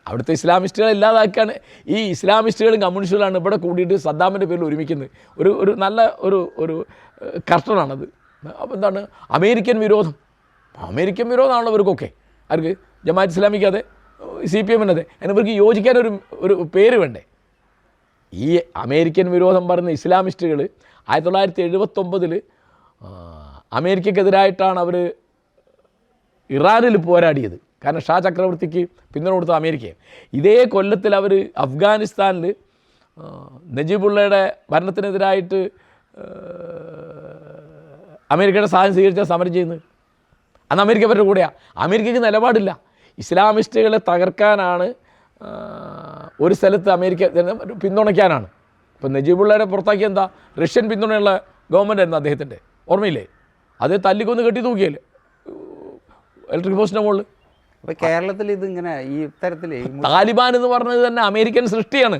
അവിടുത്തെ ഇസ്ലാമിസ്റ്റുകളെ ഇല്ലാതാക്കാണ്. ഈ ഇസ്ലാമിസ്റ്റുകളും കമ്മ്യൂണിസ്റ്റുകളാണ് ഇവിടെ കൂടിയിട്ട് സദ്ദാമിൻ്റെ പേരിൽ ഒരുമിക്കുന്നത്. ഒരു നല്ല ഒരു കർട്ടനാണത്. അപ്പോൾ എന്താണ് അമേരിക്കൻ വിരോധമാണല്ലോ ഇവർക്കൊക്കെ. ആർക്ക്? ജമാഅത്ത് ഇസ്ലാമിക്ക് അതെ, CPM അതെ. ഇവർക്ക് യോജിക്കാനൊരു പേര് വേണ്ടേ? ഈ അമേരിക്കൻ വിരോധം പറയുന്ന ഇസ്ലാമിസ്റ്റുകൾ 1979 അമേരിക്കക്കെതിരായിട്ടാണ് അവർ ഇറാനിൽ പോരാടിയത്. കാരണം ഷാ ചക്രവർത്തിക്ക് പിന്തുണ കൊടുത്ത അമേരിക്കയെ. ഇതേ കൊല്ലത്തിൽ അവർ അഫ്ഗാനിസ്ഥാനിൽ നജീബുള്ളയുടെ ഭരണത്തിനെതിരായിട്ട് അമേരിക്കയുടെ സഹായം സ്വീകരിച്ച സമരം ചെയ്യുന്നത്. അന്ന് അമേരിക്ക അവരുടെ കൂടെയാണ്. അമേരിക്കയ്ക്ക് നിലപാടില്ല. ഇസ്ലാമിസ്റ്റുകളെ തകർക്കാനാണ് ഒരു സ്ഥലത്ത് അമേരിക്ക പിന്തുണയ്ക്കാനാണ്. ഇപ്പം നജീബുള്ളയുടെ പുറത്താക്കിയ എന്താ? റഷ്യൻ പിന്തുണയുള്ള ഗവൺമെൻറ് ആയിരുന്നു അദ്ദേഹത്തിൻ്റെ. ഓർമ്മയില്ലേ? അത് തല്ലിക്കൊന്ന് കെട്ടി തൂക്കിയല്ലേ ഇലക്ട്രിക് പോസ്റ്റിൻ്റെ മുകളിൽ. അപ്പോൾ കേരളത്തിൽ ഇതിങ്ങനെ ഈ തരത്തിൽ താലിബാൻ എന്ന് പറഞ്ഞത് തന്നെ അമേരിക്കൻ സൃഷ്ടിയാണ്.